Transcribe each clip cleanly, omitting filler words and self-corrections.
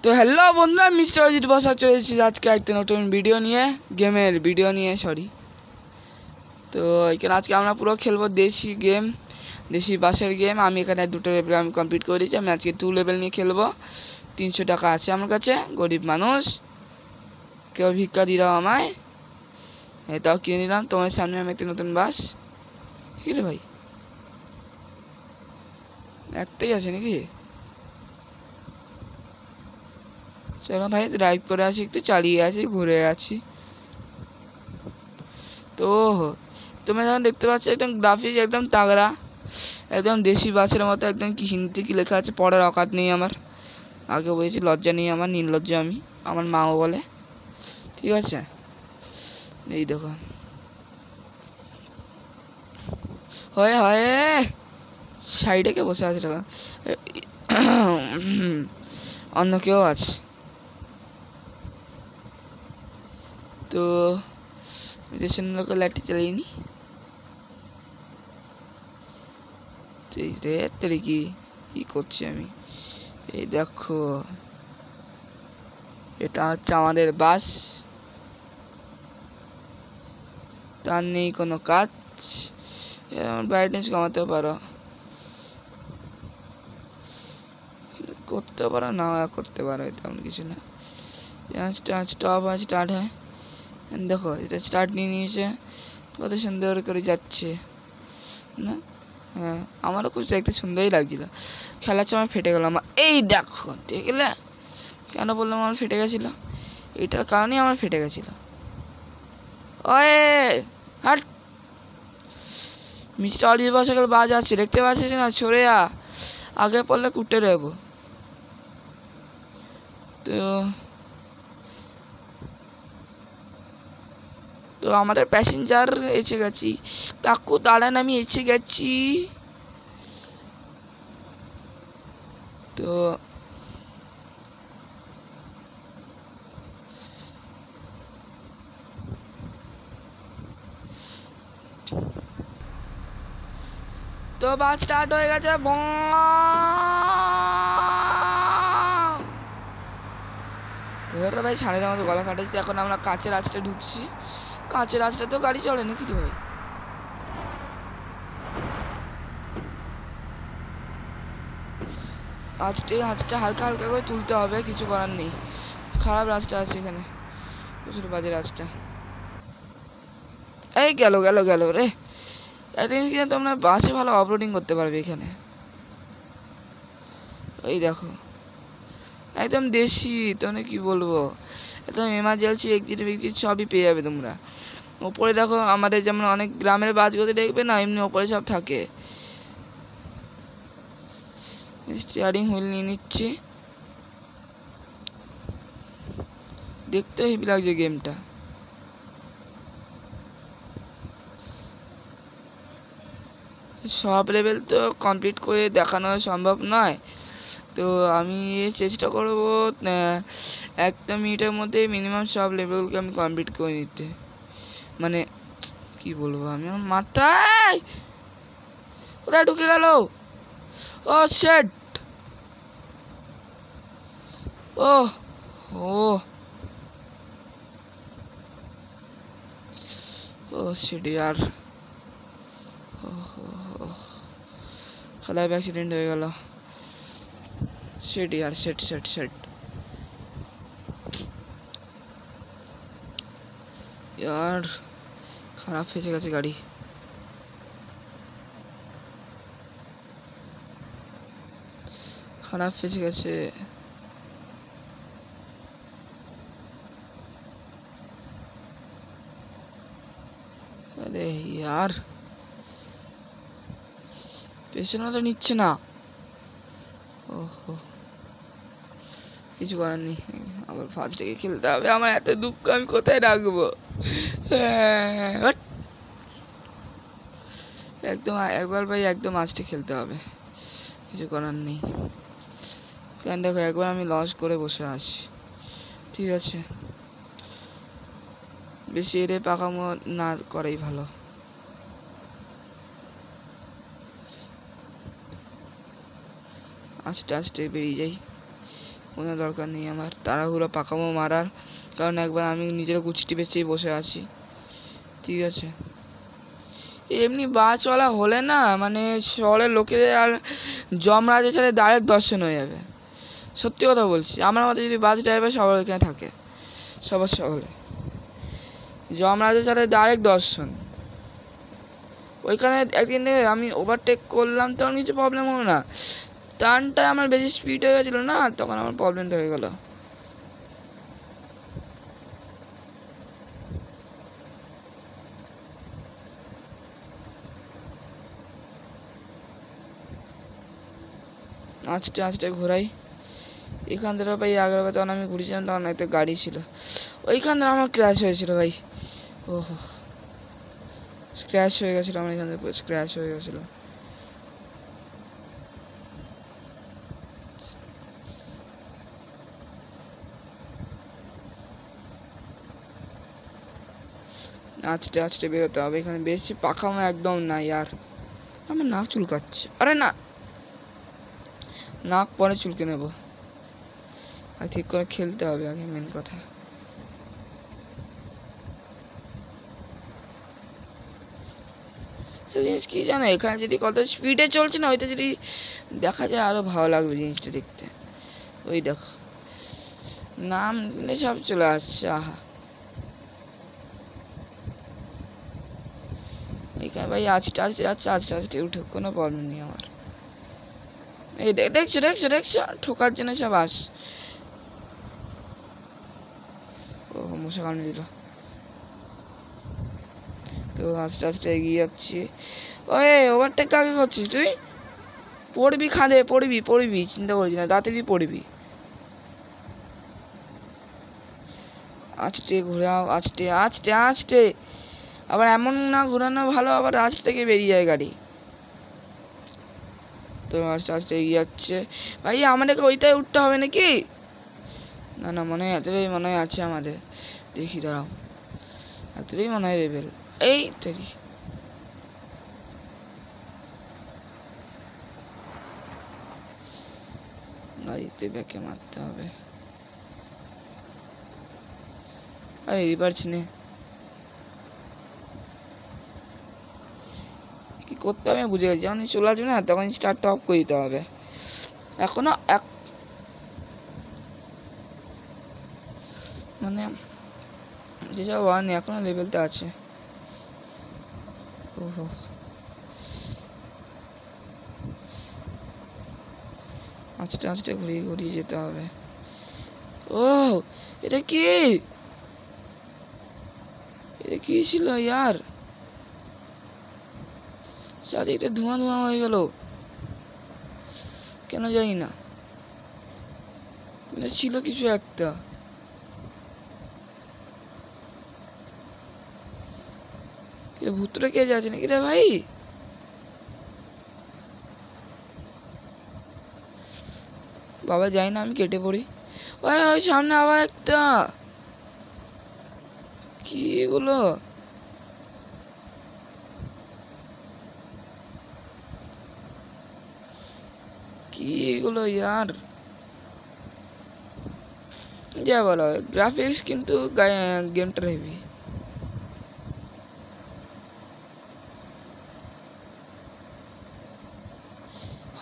তো হ্যালো বন্ধুরা, মিস্টার অজিত বসা চলে এসেছি আজকে একটা নতুন ভিডিও নিয়ে, গেমের ভিডিও নিয়ে সরি। তো এখানে আজকে আমরা পুরো খেলবো দেশি গেম, দেশি বাসের গেম। আমি এখানে দুটো লেভেল আমি কমপ্লিট করে দিয়েছি। আমি আজকে 2 লেভেল নিয়ে খেলবো। 300 টাকা আছে আমার কাছে, গরিব মানুষ, কেউ ভিক্ষা দিয়ে দাও আমায়। এটাও কিনে নিলাম। তোমার সামনে আমি একটা নতুন বাস। কি রে ভাই, একটাই আছে নাকি? চলো ভাই ড্রাইভ করে আসি, একটু চালিয়ে আছি, ঘুরে আছি। তো তোমরা যখন দেখতে পাচ্ছ একদম গ্রাফিক্স একদম তাগড়া, একদম দেশি বাসের মতো। একদম কি হিন্দিতে কি লেখা আছে পড়ার অকাত নেই আমার। আগে বলেছি লজ্জা নেই আমার, নির্লজ্জ আমি, আমার মাও বলে। ঠিক আছে, এই দেখো হয় হয় সাইডে কে বসে আছে টাকা, অন্য কেউ আছে। তো দেশের লোকের লাঠি চালিয়ে নি রে তেরে কি করছি আমি। এই দেখো, এটা হচ্ছে আমাদের বাস, তার নেই কোনো কাজ। ব্রাইটনেস কমাতে পারো, করতে পারো না করতে পারো, তেমন কিছু না। স্টপ আছে, স্টার্ট হ্যাঁ দেখো, এটা স্টার্ট নিয়ে নিয়েছে, কত সুন্দর করে যাচ্ছে না। হ্যাঁ, আমারও খুব দেখতে সুন্দরই লাগছিল। খেলার সময় ফেটে গেল আমার, এই দেখো দেখলে কেন বললাম আমার ফেটে গেছিলো, এটার কারণেই আমার ফেটে গেছিলো। ওয়ে হাট, মিস্টার অলিভ বসাকাল বাজ আছে, দেখতে পাচ্ছিস না? সরে আগে পড়লে কুটে দেবো। তো তো আমাদের প্যাসেঞ্জার এসে গেছি, কাকু দাঁড়ান আমি এসে গেছি। তো তো বাস স্টার্ট হয়ে গেছে। ভাই সাড়ে মতো গলা ফাটাচ্ছি। এখন আমরা কাঁচের রাস্তায় ঢুকছি। কাঁচের রাস্তায় তো গাড়ি চলে নাকি তো ভাই? আজকে হালকা হালকা করে তুলতে হবে, কিছু করার নেই। খারাপ রাস্তা আছে এখানে, প্রচুর বাজে রাস্তা। এই গেল গেল গেল রে। একটা জিনিস কিন্তু তোমরা বাসে ভালো অফরোডিং করতে পারবে এখানে। এই দেখো একদম দেশি, তোমরা কি বলবো, একদম এমার্জেন্সি এক্সিট সবই পেয়ে যাবে তোমরা। ওপরে দেখো আমাদের যেমন অনেক গ্রামের বাসগুলোতে দেখবে না, এমনি ওপরে সব থাকে। স্টিয়ারিং হুইল নিয়ে নিচ্ছি, দেখতে হেভি লাগছে গেমটা। সব লেভেল তো কমপ্লিট করে দেখানো সম্ভব নয়, তো আমি চেষ্টা করবো একটা মিনিটের মধ্যে মিনিমাম সব লেভেলকে আমি কমপ্লিট করে নিতে। মানে কি বলবো, আমি আমার মাথায় কোথায় ঢুকে গেল। ও শেট, ও ও ও শেট यार, খারাপ অ্যাক্সিডেন্ট হয়ে গেল। শেট यार, শেট শেট শেট यार, খারাপ ফেসে গেছে গাড়ি। খারাপ ফেসে গেছে। আরে यार, পেছনে তো নিচ্ছে না। ওহো, কিছু করার নেই, আবার ফার্স্ট থেকে খেলতে হবে। আমার এত দুঃখ আমি কোথায় রাখবো? একদম একবার ভাই, একদম আজকে খেলতে হবে, কিছু করার নেই। কেন দেখো, একবার আমি লস করে বসে আছি। ঠিক আছে, বেশি এরে পাকামো না করাই ভালো। আস্তে আস্তে বেরিয়ে যাই, কোনো দরকার নেই আমার তাড়াহুড়ো পাকামো মারার, কারণ একবার আমি নিজের গুছিটি বেঁচেই বসে আছি। ঠিক আছে, এমনি বাসওয়ালা হলে না মানে শহরের লোকেদের আর যমরাজের সাথে ডাইরেক্ট দর্শন হয়ে যাবে। সত্যি কথা বলছি, আমার মতো যদি বাস ড্রাইভার সবার এখানে থাকে, সবার শহরে যমরাজের সাথে ডাইরেক্ট দর্শন। ওইখানে একদিন দেখে আমি ওভারটেক করলাম, তখন কিছু প্রবলেম হলো না, টার্নটা আমার বেশি স্পিড হয়ে গেছিলো না, তখন আমার প্রবলেমটা হয়ে গেল। আস্তে আস্তে ঘোরাই এখান থেকে ভাই। আগেরবার তখন আমি ঘুরেছিলাম তখন একটা গাড়ি ছিল, ওইখান থেকে আমার ক্র্যাশ হয়েছিল ভাই। ওহো, স্ক্র্যাচ হয়ে গেছিলো আমার এখান থেকে, স্ক্র্যাচ হয়ে গেছিলো। আস্তে আস্তে বেরোতে হবে, এখানে বেশি পাখামো একদম নাই। আর আমার নাক চুলকাচ্ছে, আরে না, নাক পরে চুলকে নেব, আর ঠিক করে খেলতে হবে আগে, মেন কথা। জিনিস কি জানো, এখানে যদি কত স্পিডে চলছে না, ওইটা যদি দেখা যায় আরো ভালো লাগবে জিনিসটা দেখতে। ওই দেখো নাম সব চলে আসছে, আহা। এখানে ভাই আস্তে আস্তে যাচ্ছে, আস্তে আস্তে উঠে, কোনো প্রবলেম নেই আমার। এই দেখছো দেখছো দেখছো, ঠোকার জন্য সব আস। ও মশা কামড়ে দিল। তো আস্তে আস্তে এগিয়ে যাচ্ছি। ওই ওভারটেক কাকে করছিস তুই? পড়বি খাদে, পড়বি পড়বি, চিন্তা করিস না, তাড়াতাড়ি পড়বি। আস্তে ঘোরাও, আস্তে আস্তে আস্তে, আবার এমন না ঘোরানো ভালো, আবার আস্তে থেকে বেরিয়ে যায় গাড়ি। তো আস্তে আস্তে এগিয়ে যাচ্ছে ভাই, আমাদেরকে ওইটাই উঠতে হবে নাকি? না না, মনে হয় এতটাই মনে হয় আছে আমাদের, দেখি দাঁড়াও, এতটাই মনে হয় লেভেল। এই তৈরি গাড়িতে ব্যাকে মারতে হবে। আরে পারছি না, কি করতে হবে বুঝে গেছি, যখন চলে আসবে না তখন স্টার্টটা অফ করে দিতে হবে। এখনো এক মানে যেসব হয়নি এখনো লেভেলটা আছে। ওহো, আস্তে আস্তে ঘুরিয়ে ঘুরিয়ে যেতে হবে। ও এটা কি, এটা কি ছিল ইয়ার? চারিদিকে ধোঁয়া ধোঁয়া হয়ে গেল কেন জানি না, ছিল কিছু একটা। ভূতটা কে যাচ্ছে নাকি রে ভাই? বাবা যাই না, আমি কেটে পড়ি। ওই ওই সামনে আবার একটা, কি এগুলো? কি এগুলো ইয়ার? যা বলো, গ্রাফিক্স কিন্তু গেমটার হেভি।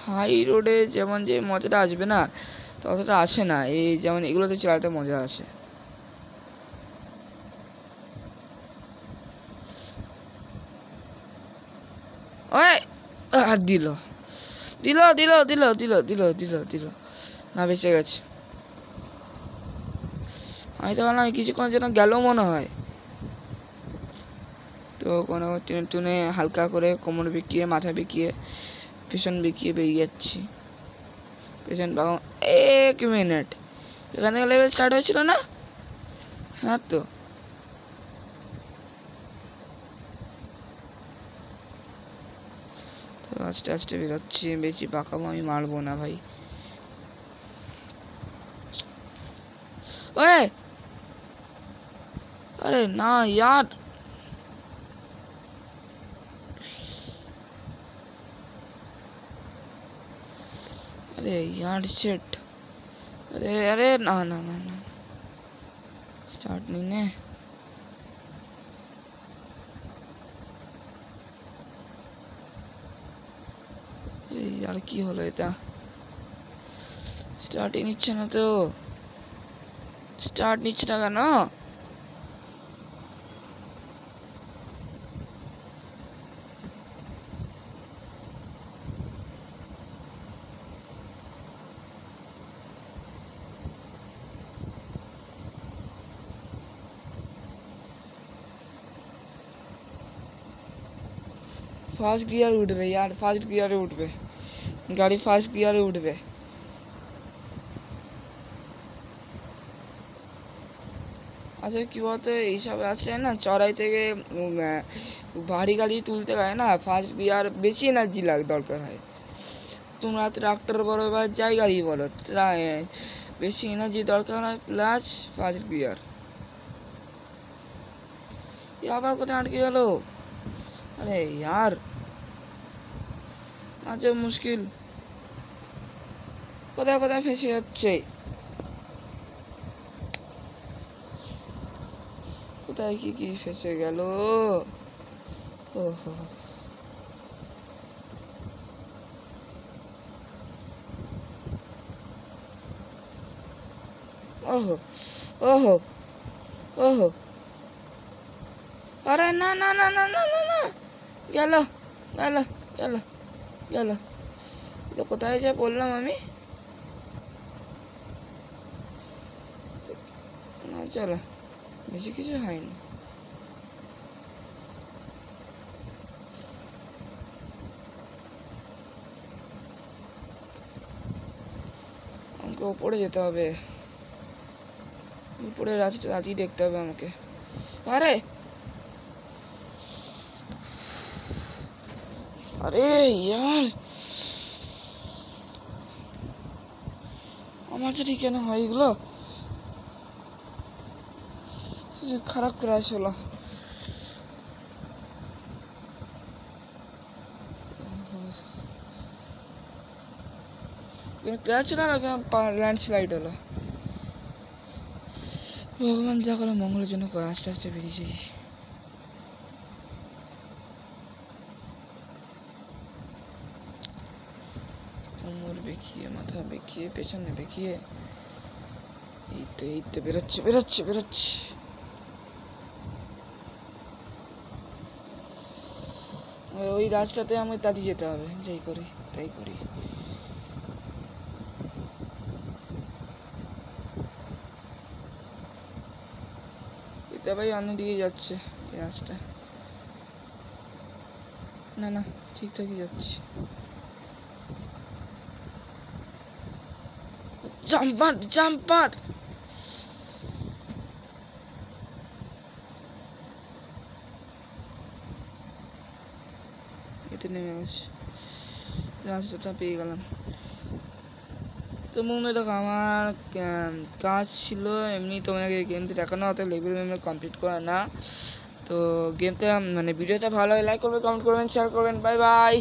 হাই রোডে যেমন যে মজাটা আসবে না, ততটা আসে না এই, যেমন এগুলোতে চালাতে মজা আসে। ওই দিল দিল দিল দিল দিল দিল দিল দিল না, বেঁচে গেছে। আমি তো ভাবলাম কিছুক্ষণের জন্য গেল মনে হয়। তো কোনো টেনে টুনে হালকা করে কোমর বেঁকিয়ে, মাথা বেঁকিয়ে, পেছন বেঁকিয়ে বেরিয়ে যাচ্ছি। পেছন বাবা, 1 মিনিট, এখান থেকে লেভেল স্টার্ট হয়েছিল না? হ্যাঁ তো আস্তে আস্তে বেরোচ্ছি, বেশি পাকাবো আমি মারবো না ভাই। ওই আরে না ইয়ার, अरे यार शिट, अरे अरे ना ना ना ना स्टार्ट नहीं ने यार কি হলো এটা স্টার্টই নিচ্ছে না তো স্টার্ট নিচ্ছে না কেন ফার্স্ট গিয়ারে উঠবে यार ফার্স্ট গিয়ারে উঠবে গাড়ি ফার্স্ট গিয়ারে উঠবে আচ্ছা কি বলতো এইসব রাস্তায় না চড়াই থেকে ভারী গাড়ি তুলতে গেলে না ফার্স্ট গিয়ার বেশি এনার্জি দরকার হয় তোমরা ট্রাক্টর বলো বা যাই গাড়ি বলো বেশি এনার্জি দরকার হয় প্লাস ফার্স্ট গিয়ার আবার কোথায় আটকে গেল अरे यार आज मुश्किल কোথায় কোথায় ফেসে যাচ্ছে কোথায় কি ফেসে গেল ওহো ওহো ওহো ওহো अरे ना ना ना ना ना ना ना গেল গেল গেল গেল তো কোথায় যা বললাম আমি না চলো বেশি কিছু হয়নি আমাকে উপরে যেতে হবে উপরে রাজি দেখতে হবে আমাকে আরে अरे यार আমার সাথে কেন হয় এগুলো খারাপ ক্র্যাশ হলো ক্র্যাশ হলো না ল্যান্ডস্লাইড হলো ভগবান যা করে মঙ্গলের জন্য আস্তে আস্তে বেরিয়েছি কোমর বেঁকিয়ে মাথা বেঁকিয়ে পেছনে বেঁকিয়ে এই তো বেরোচ্ছে বেরোচ্ছে বেরোচ্ছে ওই রাস্তাতে আমি দাঁড়িয়ে যেতে হবে যাই করি তাই করি এটা ভাই অন্যদিকে যাচ্ছে এই রাস্তা না না ঠিকঠাকই যাচ্ছে জাম্পার জাম্পার এতে নেমে গেছে রাস্তাটা পেয়ে গেলাম তো মনে দেখো আমার কাজ ছিল এমনি তোমাকে গেমটা দেখানো হতো লেভেল কমপ্লিট করা না তো গেমটা মানে ভিডিওটা ভালো হয় লাইক করবে কমেন্ট করবেন শেয়ার করবেন বাই বাই